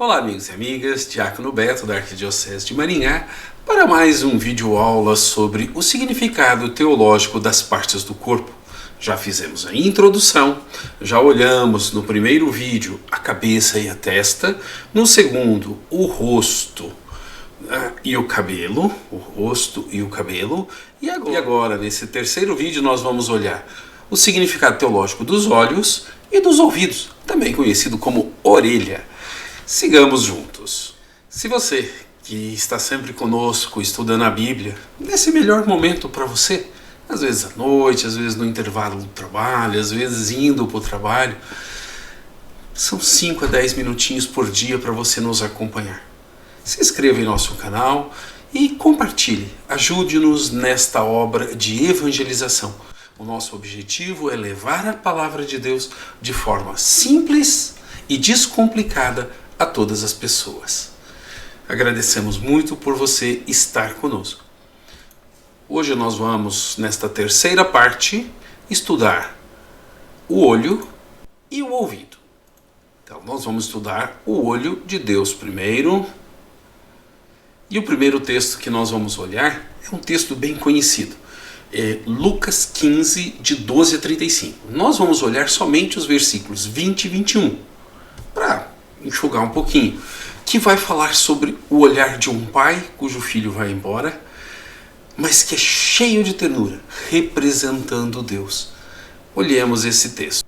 Olá amigos e amigas, Diácono Beto da Arquidiocese de Maringá para mais um vídeo aula sobre o significado teológico das partes do corpo. Já fizemos a introdução, já olhamos no primeiro vídeo a cabeça e a testa, no segundo o rosto e o cabelo, e agora nesse terceiro vídeo nós vamos olhar o significado teológico dos olhos e dos ouvidos, também conhecido como orelha. Sigamos juntos. Se você que está sempre conosco estudando a Bíblia, nesse melhor momento para você, às vezes à noite, às vezes no intervalo do trabalho, às vezes indo para o trabalho, são 5 a 10 minutinhos por dia para você nos acompanhar. Se inscreva em nosso canal e compartilhe, ajude-nos nesta obra de evangelização. O nosso objetivo é levar a palavra de Deus de forma simples e descomplicada a todas as pessoas. Agradecemos muito por você estar conosco. Hoje nós vamos, nesta terceira parte, estudar o olho e o ouvido. Então nós vamos estudar o olho de Deus primeiro. E o primeiro texto que nós vamos olhar é um texto bem conhecido. É Lucas 15, de 12 a 35. Nós vamos olhar somente os versículos 20 e 21, para enxugar um pouquinho, que vai falar sobre o olhar de um pai cujo filho vai embora, mas que é cheio de ternura, representando Deus. Olhemos esse texto.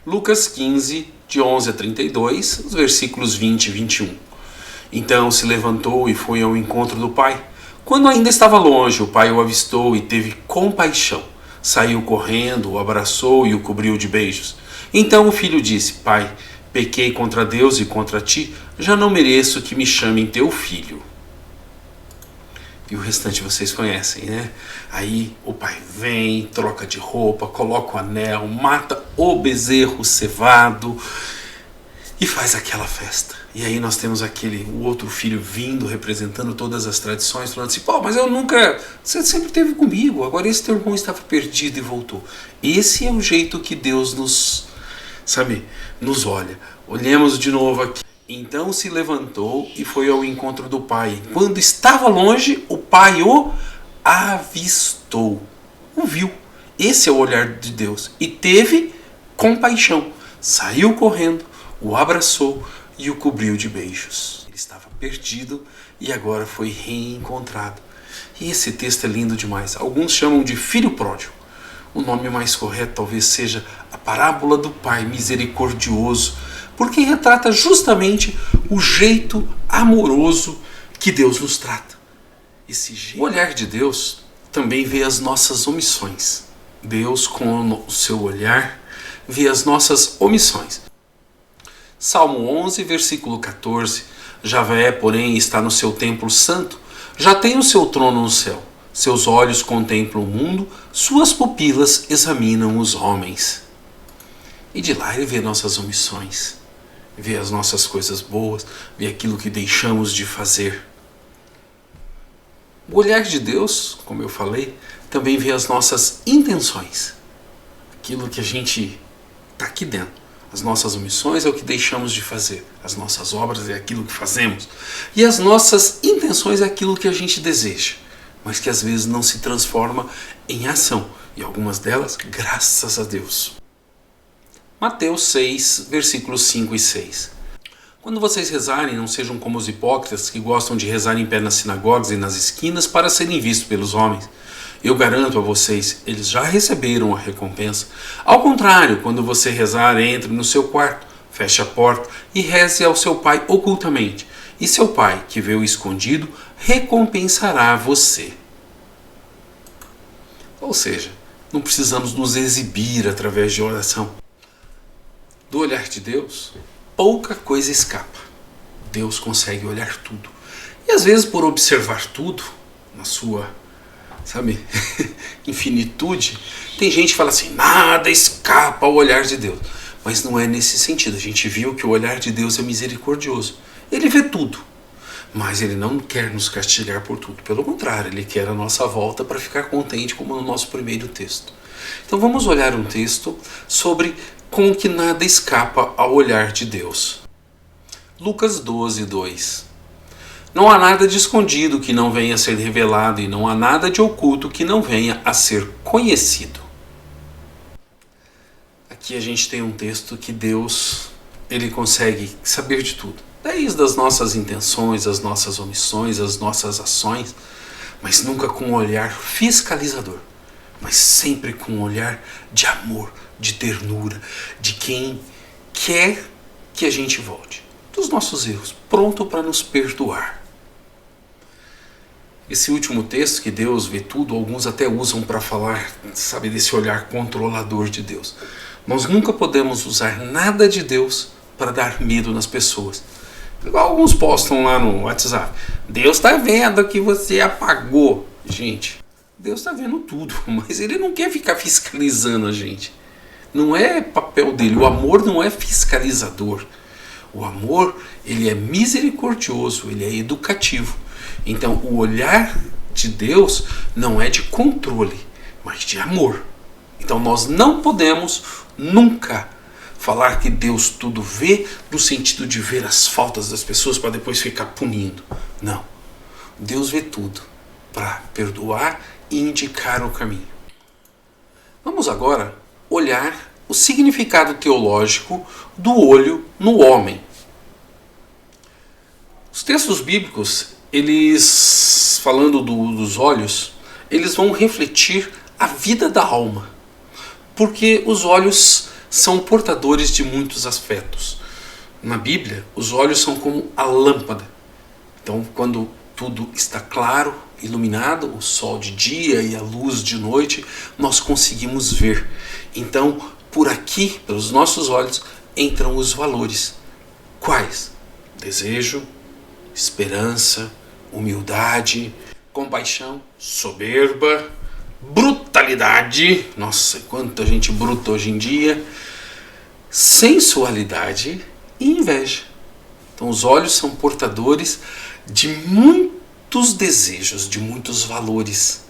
Lucas 15, de 11 a 32, os versículos 20 e 21. Então se levantou e foi ao encontro do pai. Quando ainda estava longe, o pai o avistou e teve compaixão. Saiu correndo, o abraçou e o cobriu de beijos. Então o filho disse: Pai, pequei contra Deus e contra ti, já não mereço que me chamem teu filho. E o restante vocês conhecem, né? Aí o pai vem, troca de roupa, coloca o anel, mata o bezerro cevado e faz aquela festa. E aí nós temos o outro filho vindo, representando todas as tradições, falando assim: pô, mas você sempre esteve comigo, agora esse teu irmão estava perdido e voltou. Esse é o jeito que Deus nos olha. Olhemos de novo aqui. Então se levantou e foi ao encontro do pai. Quando estava longe, o pai o avistou, o viu. Esse é o olhar de Deus. E teve compaixão. Saiu correndo, o abraçou e o cobriu de beijos. Ele estava perdido e agora foi reencontrado. E esse texto é lindo demais. Alguns chamam de filho pródigo. O nome mais correto talvez seja a parábola do pai misericordioso, porque retrata justamente o jeito amoroso que Deus nos trata. O olhar de Deus também vê as nossas omissões. Deus, com o seu olhar, vê as nossas omissões. Salmo 11, versículo 14. Javé, porém, está no seu templo santo, já tem o seu trono no céu. Seus olhos contemplam o mundo, suas pupilas examinam os homens. E de lá ele vê nossas omissões, vê as nossas coisas boas, vê aquilo que deixamos de fazer. O olhar de Deus, como eu falei, também vê as nossas intenções, aquilo que a gente está aqui dentro. As nossas omissões é o que deixamos de fazer, as nossas obras é aquilo que fazemos, e as nossas intenções é aquilo que a gente deseja, mas que às vezes não se transforma em ação, e algumas delas, graças a Deus. Mateus 6, versículos 5 e 6. Quando vocês rezarem, não sejam como os hipócritas que gostam de rezar em pé nas sinagogas e nas esquinas para serem vistos pelos homens. Eu garanto a vocês, eles já receberam a recompensa. Ao contrário, quando você rezar, entre no seu quarto, feche a porta e reze ao seu pai ocultamente. E seu pai, que vê o escondido, recompensará você. Ou seja, não precisamos nos exibir através de oração. Do olhar de Deus, pouca coisa escapa. Deus consegue olhar tudo. E às vezes, por observar tudo, na sua, infinitude, tem gente que fala assim: nada escapa ao olhar de Deus. Mas não é nesse sentido. A gente viu que o olhar de Deus é misericordioso. Ele vê tudo. Mas ele não quer nos castigar por tudo. Pelo contrário, ele quer a nossa volta para ficar contente, como no nosso primeiro texto. Então vamos olhar um texto sobre como que nada escapa ao olhar de Deus. Lucas 12, 2. Não há nada de escondido que não venha a ser revelado, e não há nada de oculto que não venha a ser conhecido. Aqui a gente tem um texto que Deus, ele consegue saber de tudo. Desde as nossas intenções, as nossas omissões, as nossas ações, mas nunca com um olhar fiscalizador, mas sempre com um olhar de amor, de ternura, de quem quer que a gente volte dos nossos erros, pronto para nos perdoar. Esse último texto, que Deus vê tudo, alguns até usam para falar, sabe, desse olhar controlador de Deus. Nós nunca podemos usar nada de Deus para dar medo nas pessoas. Igual alguns postam lá no WhatsApp: Deus está vendo que você apagou. Gente, Deus está vendo tudo, mas Ele não quer ficar fiscalizando a gente. Não é papel dele. O amor não é fiscalizador. O amor, ele é misericordioso, ele é educativo. Então, o olhar de Deus não é de controle, mas de amor. Então, nós não podemos nunca falar que Deus tudo vê, no sentido de ver as faltas das pessoas para depois ficar punindo. Não. Deus vê tudo para perdoar e indicar o caminho. Vamos agora olhar o significado teológico do olho no homem. Os textos bíblicos, eles, falando dos olhos, eles vão refletir a vida da alma, porque os olhos são portadores de muitos afetos. Na Bíblia, os olhos são como a lâmpada. Então, quando tudo está claro, iluminado, o sol de dia e a luz de noite, nós conseguimos ver. Então, por aqui, pelos nossos olhos, entram os valores. Quais? Desejo, esperança, humildade, compaixão, soberba, brutalidade, nossa, quanta gente bruta hoje em dia, sensualidade e inveja. Então os olhos são portadores de muitos desejos, de muitos valores.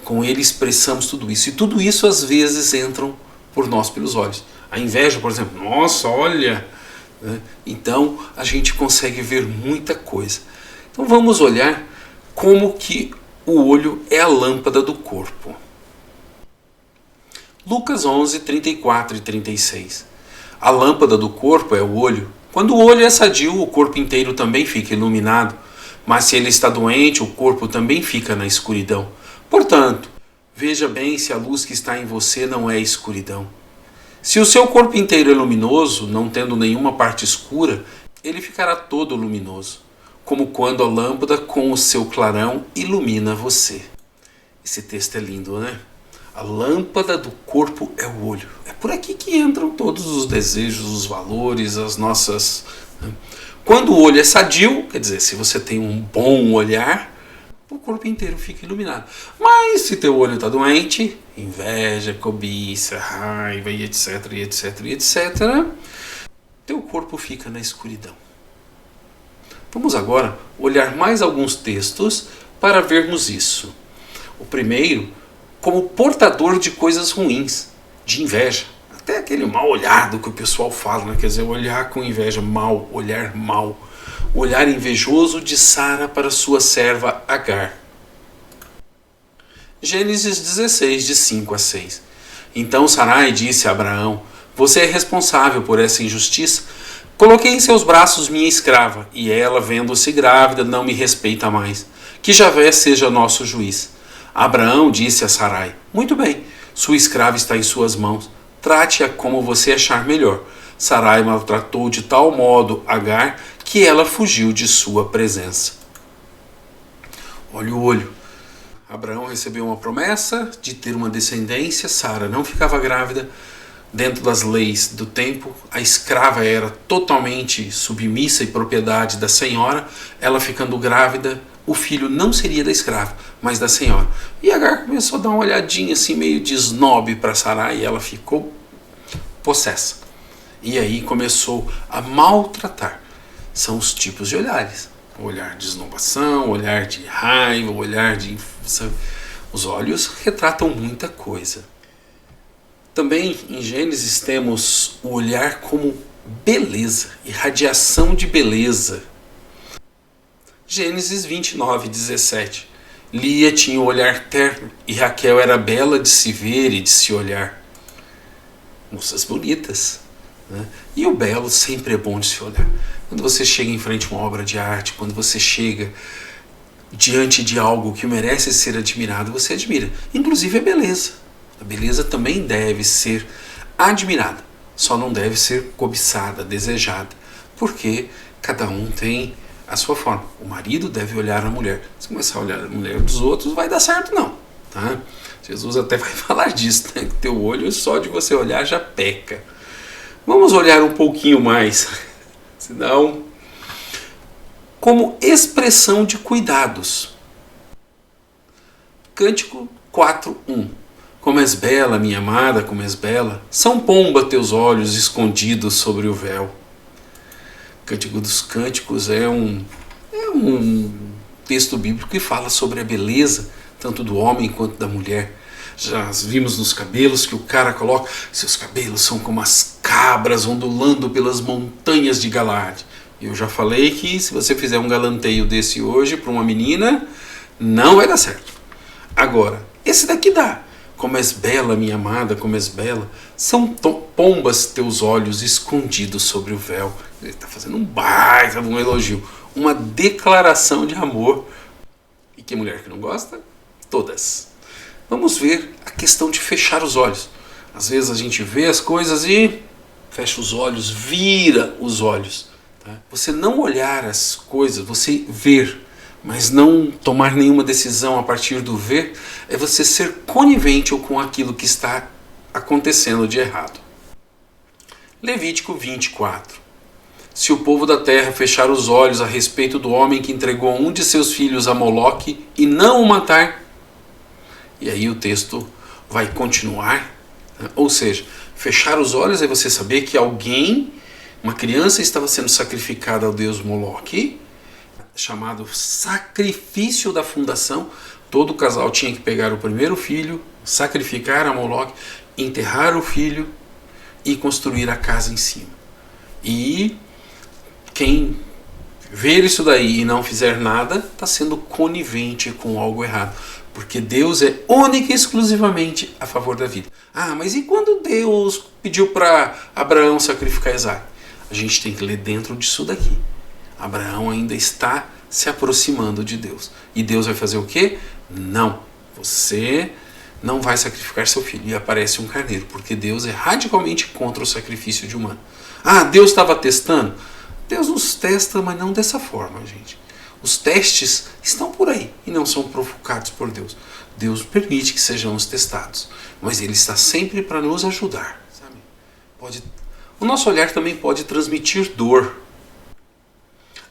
Com ele expressamos tudo isso. E tudo isso às vezes entram por nós pelos olhos. A inveja, por exemplo, nossa, olha. Então a gente consegue ver muita coisa. Então vamos olhar como que o olho é a lâmpada do corpo. Lucas 11, 34 e 36. A lâmpada do corpo é o olho. Quando o olho é sadio, o corpo inteiro também fica iluminado. Mas se ele está doente, o corpo também fica na escuridão. Portanto, veja bem se a luz que está em você não é escuridão. Se o seu corpo inteiro é luminoso, não tendo nenhuma parte escura, ele ficará todo luminoso, como quando a lâmpada com o seu clarão ilumina você. Esse texto é lindo, né? A lâmpada do corpo é o olho. É por aqui que entram todos os desejos, os valores, as nossas... Quando o olho é sadio, quer dizer, se você tem um bom olhar, o corpo inteiro fica iluminado. Mas se teu olho está doente, inveja, cobiça, raiva e etc, e etc, e etc, teu corpo fica na escuridão. Vamos agora olhar mais alguns textos para vermos isso. O primeiro, como portador de coisas ruins, de inveja. Até aquele mal olhado que o pessoal fala, né? Quer dizer, olhar com inveja, mal, olhar mal. Olhar invejoso de Sara para sua serva Agar. Gênesis 16, de 5 a 6. Então Sarai disse a Abraão: você é responsável por essa injustiça? Coloquei em seus braços minha escrava, e ela, vendo-se grávida, não me respeita mais. Que Javé seja nosso juiz. Abraão disse a Sarai: muito bem, sua escrava está em suas mãos. Trate-a como você achar melhor. Sarai maltratou de tal modo Agar que ela fugiu de sua presença. Olha o olho. Abraão recebeu uma promessa de ter uma descendência. Sara não ficava grávida. Dentro das leis do tempo, a escrava era totalmente submissa e propriedade da senhora. Ela ficando grávida, o filho não seria da escrava, mas da senhora. E Agar começou a dar uma olhadinha assim, meio de esnobe para Sarai, e ela ficou possessa. E aí começou a maltratar. São os tipos de olhares. O olhar de esnobação, o olhar de raiva, o olhar de... Os olhos retratam muita coisa. Também em Gênesis temos o olhar como beleza, irradiação de beleza. Gênesis 29:17. Lia tinha um olhar terno e Raquel era bela de se ver e de se olhar. Moças bonitas, né? E o belo sempre é bom de se olhar. Quando você chega em frente a uma obra de arte, quando você chega diante de algo que merece ser admirado, você admira. Inclusive a beleza. A beleza também deve ser admirada. Só não deve ser cobiçada, desejada. Porque cada um tem a sua forma. O marido deve olhar a mulher. Se começar a olhar a mulher dos outros, não vai dar certo não. Tá? Jesus até vai falar disso, né? Que teu olho só de você olhar já peca. Vamos olhar um pouquinho mais. Senão, como expressão de cuidados. Cântico 4:1. Como és bela, minha amada, como és bela, são pomba teus olhos escondidos sobre o véu. Cântico dos Cânticos é um texto bíblico que fala sobre a beleza, tanto do homem quanto da mulher. Já vimos nos cabelos que o cara coloca, seus cabelos são como as cabras ondulando pelas montanhas de Galaade. Eu já falei que se você fizer um galanteio desse hoje para uma menina, não vai dar certo. Agora, esse daqui dá. Como és bela, minha amada, como és bela, são pombas teus olhos escondidos sobre o véu. Ele está fazendo um baita, um elogio, uma declaração de amor. E que mulher que não gosta? Todas. Vamos ver a questão de fechar os olhos. Às vezes a gente vê as coisas e fecha os olhos, vira os olhos. Tá? Você não olhar as coisas, você ver, mas não tomar nenhuma decisão a partir do ver, é você ser conivente com aquilo que está acontecendo de errado. Levítico 24. Se o povo da terra fechar os olhos a respeito do homem que entregou um de seus filhos a Moloque e não o matar, e aí o texto vai continuar, né? Ou seja, fechar os olhos é você saber que alguém, uma criança, estava sendo sacrificada ao deus Moloque, chamado sacrifício da fundação. Todo casal tinha que pegar o primeiro filho, sacrificar a Moloque, enterrar o filho e construir a casa em cima. E quem ver isso daí e não fizer nada, está sendo conivente com algo errado. Porque Deus é única e exclusivamente a favor da vida. Ah, mas e quando Deus pediu para Abraão sacrificar Isaac? A gente tem que ler dentro disso daqui. Abraão ainda está se aproximando de Deus. E Deus vai fazer o quê? Não, você não vai sacrificar seu filho. E aparece um carneiro, porque Deus é radicalmente contra o sacrifício de humano. Ah, Deus estava testando? Deus nos testa, mas não dessa forma, gente. Os testes estão por aí e não são provocados por Deus. Deus permite que sejamos testados, mas Ele está sempre para nos ajudar. Sabe? O nosso olhar também pode transmitir dor.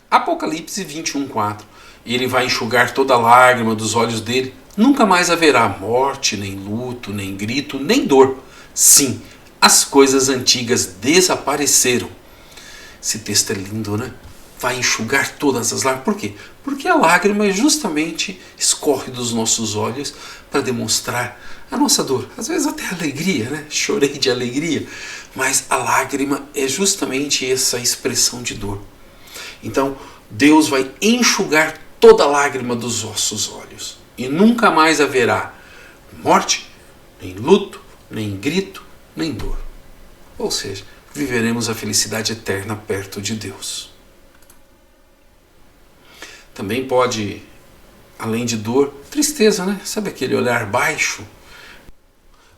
Apocalipse 21:4. Ele vai enxugar toda lágrima dos olhos dele. Nunca mais haverá morte, nem luto, nem grito, nem dor. Sim, as coisas antigas desapareceram. Esse texto é lindo, né? Vai enxugar todas as lágrimas. Por quê? Porque a lágrima justamente escorre dos nossos olhos para demonstrar a nossa dor. Às vezes até alegria, né? Chorei de alegria. Mas a lágrima é justamente essa expressão de dor. Então, Deus vai enxugar toda a lágrima dos vossos olhos. E nunca mais haverá morte, nem luto, nem grito, nem dor. Ou seja, viveremos a felicidade eterna perto de Deus. Também pode, além de dor, tristeza, né? Sabe aquele olhar baixo?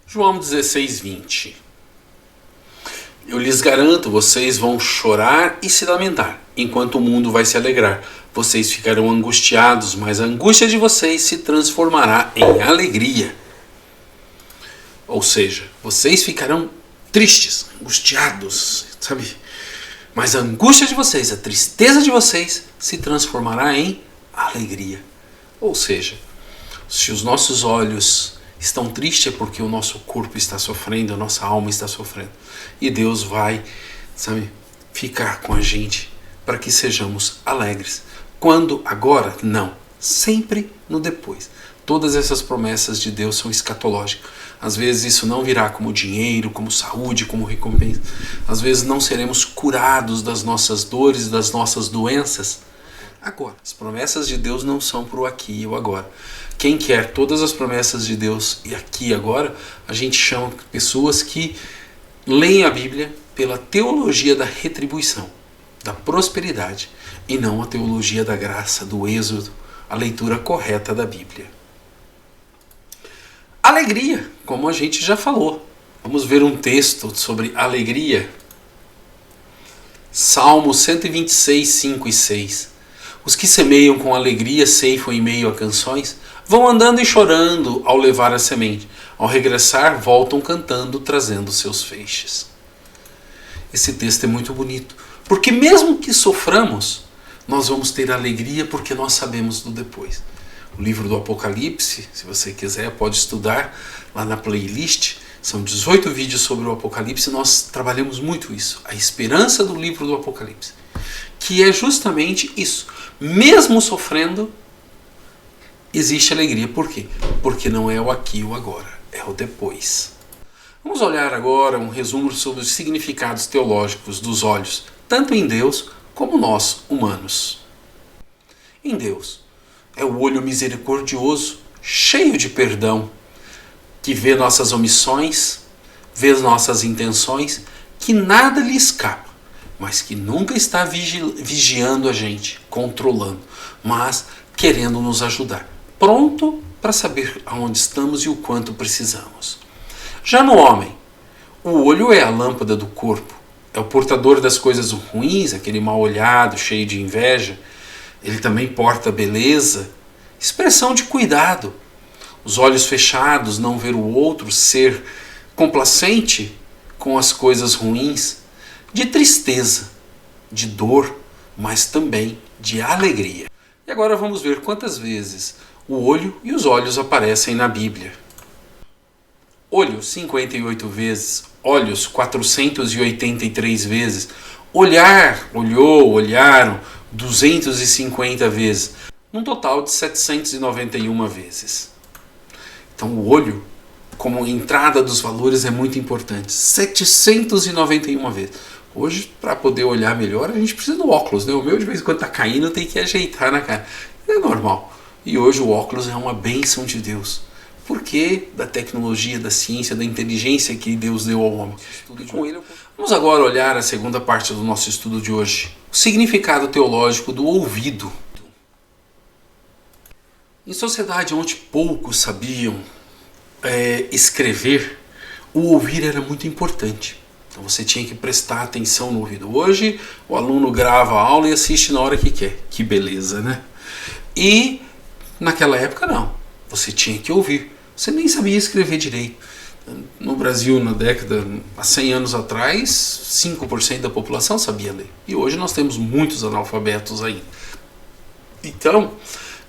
João 16:20. Eu lhes garanto, vocês vão chorar e se lamentar, enquanto o mundo vai se alegrar. Vocês ficarão angustiados, mas a angústia de vocês se transformará em alegria. Ou seja, vocês ficarão tristes, angustiados, sabe? Mas a angústia de vocês, a tristeza de vocês, se transformará em alegria. Ou seja, se os nossos olhos estão tristes é porque o nosso corpo está sofrendo, a nossa alma está sofrendo. E Deus vai, sabe, ficar com a gente para que sejamos alegres. Quando? Agora? Não. Sempre no depois. Todas essas promessas de Deus são escatológicas. Às vezes isso não virá como dinheiro, como saúde, como recompensa. Às vezes não seremos curados das nossas dores, das nossas doenças. Agora, as promessas de Deus não são para o aqui e o agora. Quem quer todas as promessas de Deus e aqui e agora, a gente chama pessoas que leem a Bíblia pela teologia da retribuição, da prosperidade, e não a teologia da graça, do êxodo, a leitura correta da Bíblia. Alegria, como a gente já falou. Vamos ver um texto sobre alegria. Salmo 126, 5 e 6. Os que semeiam com alegria ceifam em meio a canções, vão andando e chorando ao levar a semente. Ao regressar, voltam cantando, trazendo seus feixes. Esse texto é muito bonito, porque mesmo que soframos, nós vamos ter alegria porque nós sabemos do depois. O livro do Apocalipse, se você quiser, pode estudar lá na playlist. São 18 vídeos sobre o Apocalipse e nós trabalhamos muito isso. A esperança do livro do Apocalipse. Que é justamente isso. Mesmo sofrendo, existe alegria. Por quê? Porque não é o aqui e o agora. É o depois. Vamos olhar agora um resumo sobre os significados teológicos dos olhos, tanto em Deus como nós, humanos. Em Deus, é o olho misericordioso, cheio de perdão, que vê nossas omissões, vê nossas intenções, que nada lhe escapa, mas que nunca está vigiando a gente, controlando, mas querendo nos ajudar, pronto para saber aonde estamos e o quanto precisamos. Já no homem, o olho é a lâmpada do corpo, é o portador das coisas ruins, aquele mal-olhado, cheio de inveja. Ele também porta beleza, expressão de cuidado. Os olhos fechados, não ver o outro, ser complacente com as coisas ruins, de tristeza, de dor, mas também de alegria. E agora vamos ver quantas vezes o olho e os olhos aparecem na Bíblia. Olho, 58 vezes. Olhos, 483 vezes. Olhar, olhou, olharam, 250 vezes. Num total de 791 vezes. Então o olho, como entrada dos valores, é muito importante. 791 vezes. Hoje, para poder olhar melhor, a gente precisa do óculos, né? O meu de vez em quando está caindo, tem que ajeitar na cara. É normal. E hoje o óculos é uma bênção de Deus. Por que da tecnologia, da ciência, da inteligência que Deus deu ao homem? Vamos agora olhar a segunda parte do nosso estudo de hoje. O significado teológico do ouvido. Em sociedade onde poucos sabiam escrever, o ouvir era muito importante. Então você tinha que prestar atenção no ouvido. Hoje o aluno grava a aula e assiste na hora que quer. Que beleza, né? E naquela época não. Você tinha que ouvir. Você nem sabia escrever direito. No Brasil, na década, há 100 anos atrás, 5% da população sabia ler. E hoje nós temos muitos analfabetos ainda. Então,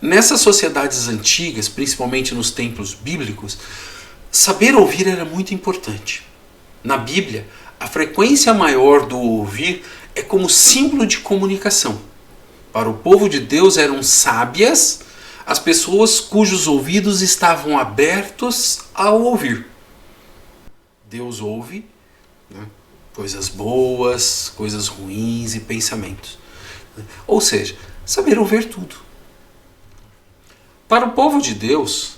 nessas sociedades antigas, principalmente nos templos bíblicos, saber ouvir era muito importante. Na Bíblia, a frequência maior do ouvir é como símbolo de comunicação. Para o povo de Deus eram sábias as pessoas cujos ouvidos estavam abertos ao ouvir. Deus ouve, né, coisas boas, coisas ruins e pensamentos. Ou seja, saber ouvir tudo. Para o povo de Deus,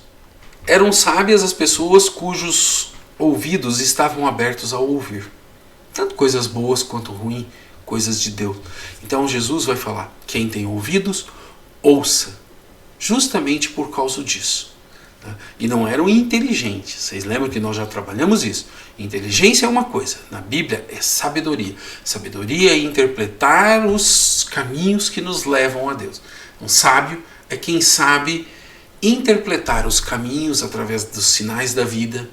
eram sábias as pessoas cujos ouvidos estavam abertos ao ouvir. Tanto coisas boas quanto ruins, coisas de Deus. Então Jesus vai falar, quem tem ouvidos, ouça. Justamente por causa disso. E não eram inteligentes. Vocês lembram que nós já trabalhamos isso? Inteligência é uma coisa, na Bíblia é sabedoria. Sabedoria é interpretar os caminhos que nos levam a Deus. Um sábio é quem sabe interpretar os caminhos através dos sinais da vida,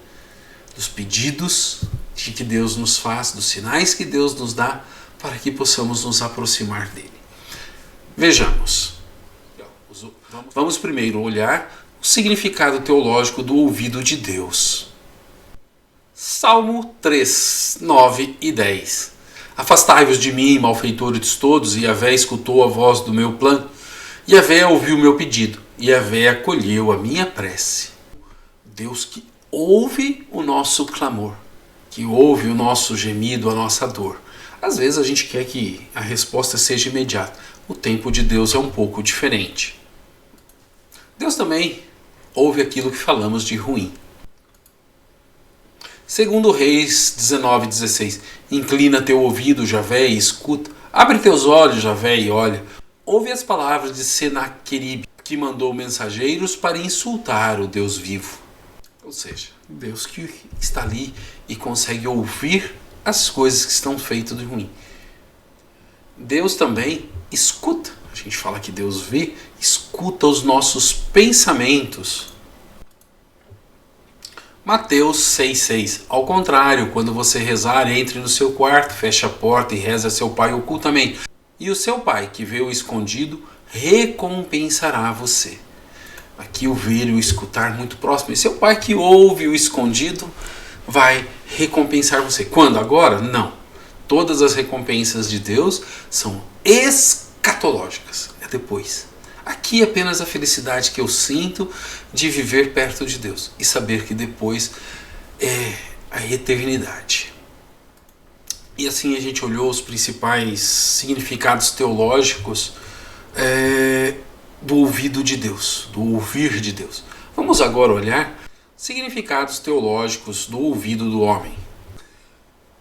dos pedidos de que Deus nos faz, dos sinais que Deus nos dá, para que possamos nos aproximar dele. Vejamos. Vamos primeiro olhar o significado teológico do ouvido de Deus. Salmo 3, 9 e 10. Afastai-vos de mim, malfeitores todos, e Yahvé escutou a voz do meu plano. Yahvé ouviu o meu pedido. e Yahvé acolheu a minha prece. Deus que ouve o nosso clamor, que ouve o nosso gemido, a nossa dor. Às vezes a gente quer que a resposta seja imediata. O tempo de Deus é um pouco diferente. Deus também ouve aquilo que falamos de ruim. Segundo Reis 19:16, inclina teu ouvido, Javé, e escuta. Abre teus olhos, Javé, e olha. Ouve as palavras de Senaqueribe, que mandou mensageiros para insultar o Deus vivo. Ou seja, Deus que está ali e consegue ouvir as coisas que estão feitas de ruim. Deus também escuta. A gente fala que Deus vê, escuta os nossos pensamentos. Mateus 6,6. Ao contrário, quando você rezar, entre no seu quarto, feche a porta e reze a seu pai ocultamente. E o seu pai, que vê o escondido, recompensará você. Aqui o ver e o escutar muito próximo. E seu pai que ouve o escondido vai recompensar você. Quando? Agora? Não. Todas as recompensas de Deus são escatológicas. É depois. Aqui é apenas a felicidade que eu sinto de viver perto de Deus e saber que depois é a eternidade. E assim a gente olhou os principais significados teológicos do ouvido de Deus, do ouvir de Deus. Vamos agora olhar significados teológicos do ouvido do homem.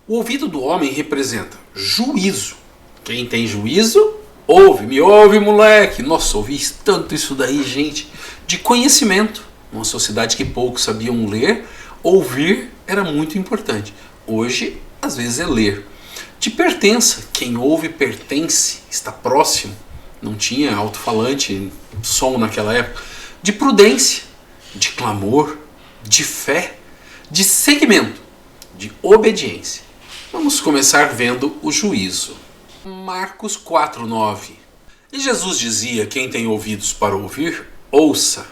O ouvido do homem representa juízo. Quem tem juízo, ouve. Me ouve, moleque. Nossa, ouvi tanto isso daí, gente. De conhecimento. Numa sociedade que poucos sabiam ler, ouvir era muito importante. Hoje, às vezes, é ler. De pertença. Quem ouve pertence, está próximo. Não tinha alto-falante, som naquela época. De prudência, de clamor, de fé, de seguimento, de obediência. Vamos começar vendo o juízo. Marcos 4,9. E Jesus dizia: quem tem ouvidos para ouvir, ouça.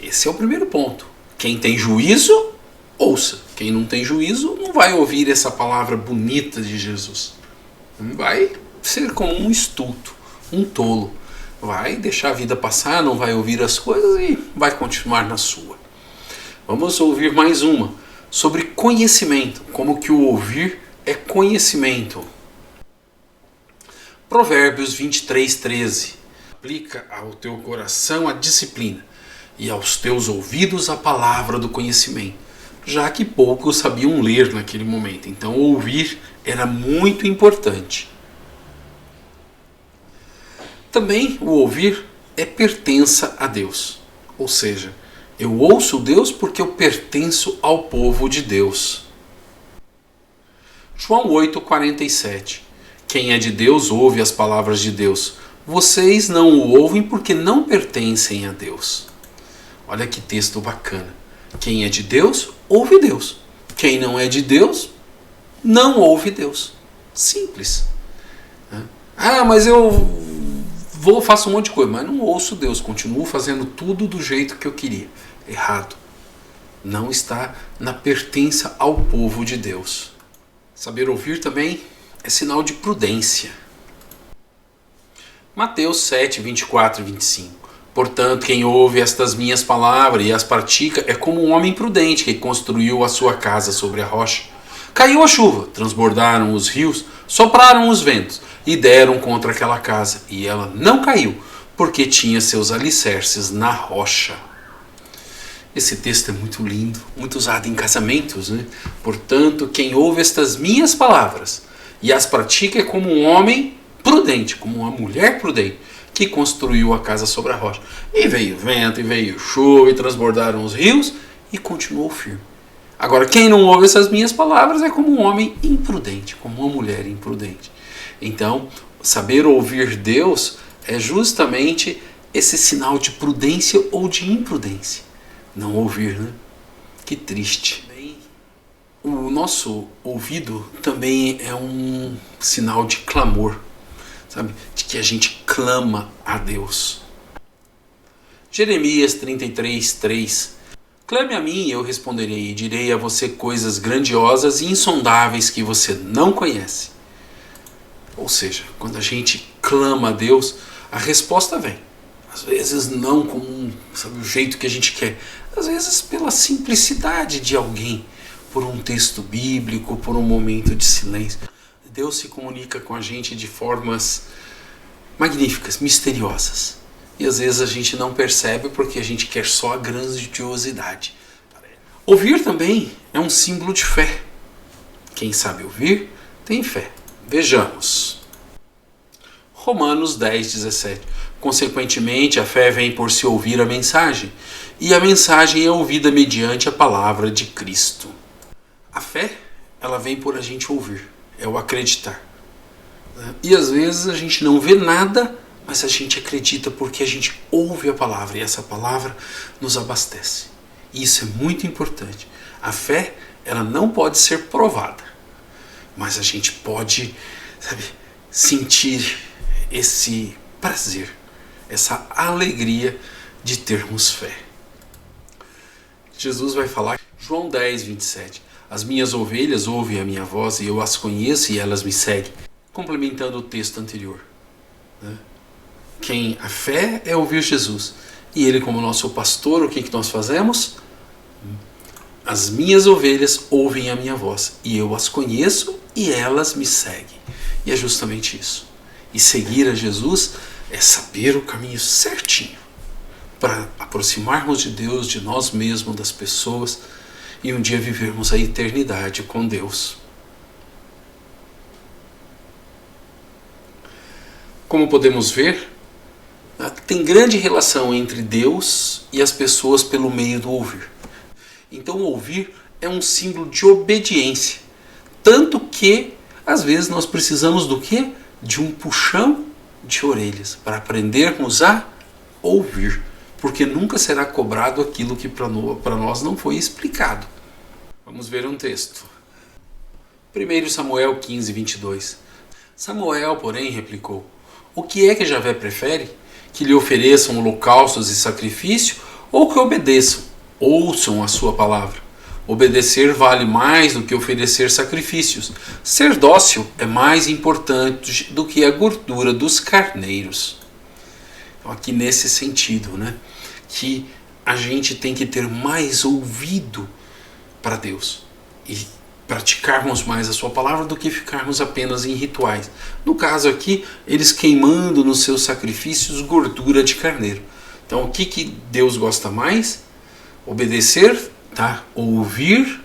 Esse é o primeiro ponto. Quem tem juízo, ouça. Quem não tem juízo, não vai ouvir essa palavra bonita de Jesus. Vai ser como um estulto, um tolo. Vai deixar a vida passar, não vai ouvir as coisas e vai continuar na sua. Vamos ouvir mais uma, sobre conhecimento, como que o ouvir é conhecimento. Provérbios 23:13. Aplica ao teu coração a disciplina e aos teus ouvidos a palavra do conhecimento, já que poucos sabiam ler naquele momento. Então ouvir era muito importante. Também o ouvir é pertença a Deus, ou seja, eu ouço Deus porque eu pertenço ao povo de Deus. João 8,47. Quem é de Deus ouve as palavras de Deus. Vocês não o ouvem porque não pertencem a Deus. Olha que texto bacana. Quem é de Deus, ouve Deus. Quem não é de Deus, não ouve Deus. Simples. Ah, mas eu faço um monte de coisa, mas não ouço Deus. Continuo fazendo tudo do jeito que eu queria. Errado. Não está na pertença ao povo de Deus. Saber ouvir também é sinal de prudência. Mateus 7, 24 e 25. Portanto, quem ouve estas minhas palavras e as pratica é como um homem prudente que construiu a sua casa sobre a rocha. Caiu a chuva, transbordaram os rios, sopraram os ventos e deram contra aquela casa, e ela não caiu, porque tinha seus alicerces na rocha. Esse texto é muito lindo, muito usado em casamentos, né? Portanto, quem ouve estas minhas palavras e as pratica é como um homem prudente, como uma mulher prudente, que construiu a casa sobre a rocha. E veio vento, e veio chuva, e transbordaram os rios, e continuou firme. Agora, quem não ouve essas minhas palavras é como um homem imprudente, como uma mulher imprudente. Então, saber ouvir Deus é justamente esse sinal de prudência ou de imprudência. Não ouvir, né? Que triste. O nosso ouvido também é um sinal de clamor, sabe? De que a gente clama a Deus. Jeremias 33:3. Clame a mim e eu responderei, e direi a você coisas grandiosas e insondáveis que você não conhece. Ou seja, quando a gente clama a Deus, a resposta vem. Às vezes não com o jeito que a gente quer. Às vezes pela simplicidade de alguém, por um texto bíblico, por um momento de silêncio. Deus se comunica com a gente de formas magníficas, misteriosas. E às vezes a gente não percebe porque a gente quer só a grandiosidade. Ouvir também é um símbolo de fé. Quem sabe ouvir, tem fé. Vejamos. Romanos 10:17. Consequentemente, a fé vem por se ouvir a mensagem, e a mensagem é ouvida mediante a palavra de Cristo. A fé, ela vem por a gente ouvir, é o acreditar. E às vezes a gente não vê nada, mas a gente acredita porque a gente ouve a palavra, e essa palavra nos abastece. E isso é muito importante. A fé, ela não pode ser provada, mas a gente pode, sentir esse prazer, essa alegria de termos fé. Jesus vai falar, João 10:27, as minhas ovelhas ouvem a minha voz e eu as conheço e elas me seguem. Complementando o texto anterior. A fé é ouvir Jesus. E Ele, como nosso pastor, o que nós fazemos? As minhas ovelhas ouvem a minha voz e eu as conheço e elas me seguem. E é justamente isso. E seguir a Jesus é saber o caminho certinho para aproximarmos de Deus, de nós mesmos, das pessoas e um dia vivermos a eternidade com Deus. Como podemos ver, tem grande relação entre Deus e as pessoas pelo meio do ouvir. Então ouvir é um símbolo de obediência. Tanto que, às vezes, nós precisamos do quê? De um puxão de orelhas para aprendermos a ouvir. Porque nunca será cobrado aquilo que para nós não foi explicado. Vamos ver um texto. 1 Samuel 15:22. Samuel, porém, replicou: o que é que Javé prefere? Que lhe ofereçam holocaustos e sacrifício ou que obedeçam? Ouçam a sua palavra. Obedecer vale mais do que oferecer sacrifícios. Ser dócil é mais importante do que a gordura dos carneiros. Então, aqui nesse sentido, que a gente tem que ter mais ouvido para Deus e praticarmos mais a sua palavra do que ficarmos apenas em rituais. No caso aqui, eles queimando nos seus sacrifícios gordura de carneiro. Então, o que Deus gosta mais? Obedecer, ouvir,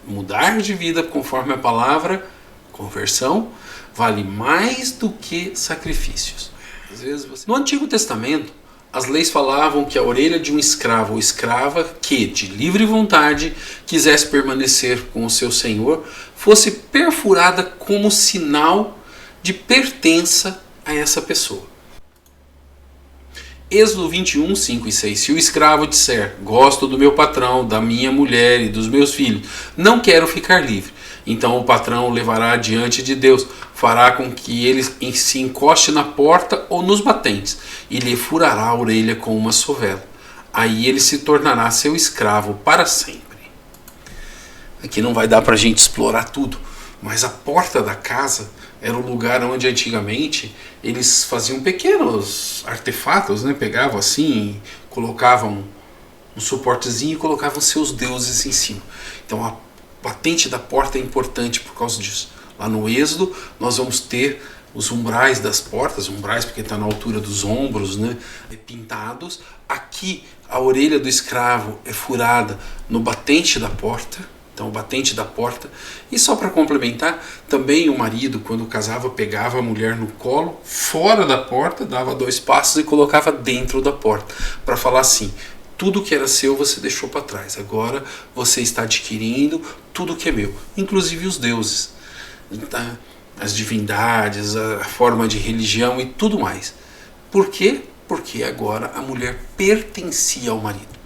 mudar de vida conforme a palavra, conversão, vale mais do que sacrifícios. Às vezes No Antigo Testamento, as leis falavam que a orelha de um escravo ou escrava que, de livre vontade, quisesse permanecer com o seu senhor, fosse perfurada como sinal de pertença a essa pessoa. Êxodo 21, 5 e 6. Se o escravo disser, gosto do meu patrão, da minha mulher e dos meus filhos, não quero ficar livre, então o patrão o levará diante de Deus, fará com que ele se encoste na porta ou nos batentes, e lhe furará a orelha com uma sovela. Aí ele se tornará seu escravo para sempre. Aqui não vai dar para a gente explorar tudo, mas a porta da casa era o lugar onde antigamente eles faziam pequenos artefatos, pegavam assim, colocavam um suportezinho e colocavam seus deuses em cima. Então a batente da porta é importante por causa disso. Lá no Êxodo nós vamos ter os umbrais das portas, umbrais porque está na altura dos ombros, pintados. Aqui a orelha do escravo é furada no batente da porta. Então, o batente da porta. E só para complementar, também o marido, quando casava, pegava a mulher no colo, fora da porta, dava 2 passos e colocava dentro da porta. Para falar assim, tudo que era seu você deixou para trás. Agora você está adquirindo tudo que é meu, inclusive os deuses, as divindades, a forma de religião e tudo mais. Por quê? Porque agora a mulher pertencia ao marido.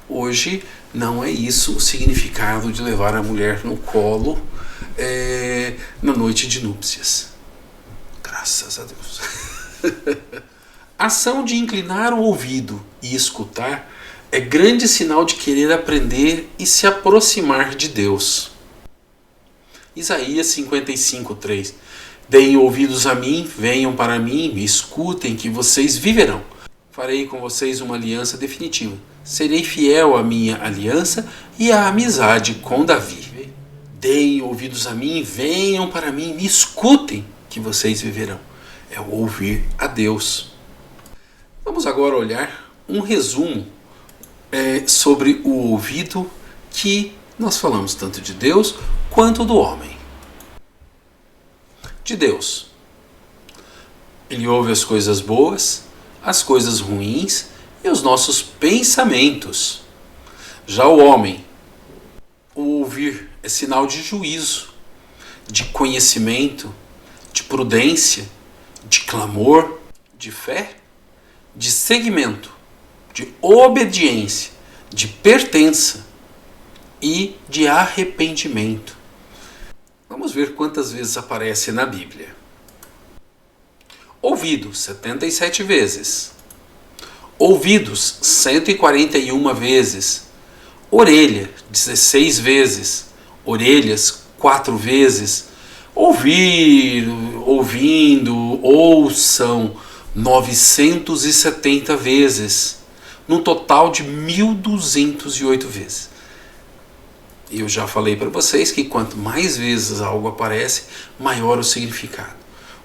Hoje não é isso o significado de levar a mulher no colo na noite de núpcias. Graças a Deus. A ação de inclinar o ouvido e escutar é grande sinal de querer aprender e se aproximar de Deus. Isaías 55:3. Deem ouvidos a mim, venham para mim, me escutem que vocês viverão. Farei com vocês uma aliança definitiva. Serei fiel à minha aliança e à amizade com Davi. Deem ouvidos a mim, venham para mim, me escutem, que vocês viverão. É o ouvir a Deus. Vamos agora olhar um resumo sobre o ouvido que nós falamos tanto de Deus quanto do homem. De Deus. Ele ouve as coisas boas, as coisas ruins e os nossos pensamentos. Já o homem, o ouvir é sinal de juízo, de conhecimento, de prudência, de clamor, de fé, de seguimento, de obediência, de pertença e de arrependimento. Vamos ver quantas vezes aparece na Bíblia. Ouvido, 77 vezes. Ouvidos, 141 vezes. Orelha, 16 vezes. Orelhas, 4 vezes. Ouvir, ouvindo, ouçam, 970 vezes. Num total de 1.208 vezes. Eu já falei para vocês que quanto mais vezes algo aparece, maior o significado.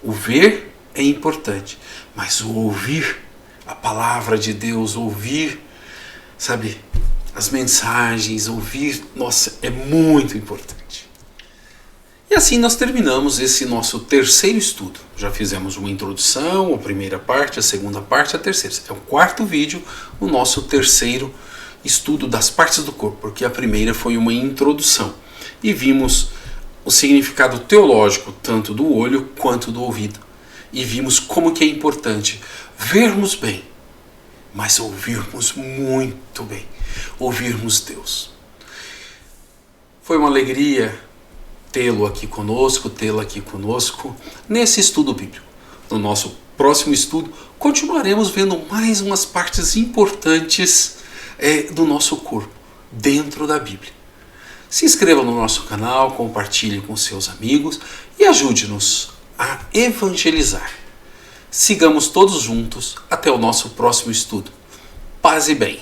O ver é importante, mas o ouvir a palavra de Deus, ouvir, sabe, as mensagens, ouvir, nossa, é muito importante. E assim nós terminamos esse nosso terceiro estudo. Já fizemos uma introdução, a primeira parte, a segunda parte, a terceira. É o quarto vídeo, o nosso terceiro estudo das partes do corpo, porque a primeira foi uma introdução. E vimos o significado teológico, tanto do olho quanto do ouvido. E vimos como que é importante vermos bem, mas ouvirmos muito bem, ouvirmos Deus. Foi uma alegria tê-lo aqui conosco, tê-la aqui conosco nesse estudo bíblico. No nosso próximo estudo, continuaremos vendo mais umas partes importantes do nosso corpo, dentro da Bíblia. Se inscreva no nosso canal, compartilhe com seus amigos e ajude-nos a evangelizar. Sigamos todos juntos até o nosso próximo estudo. Paz e bem.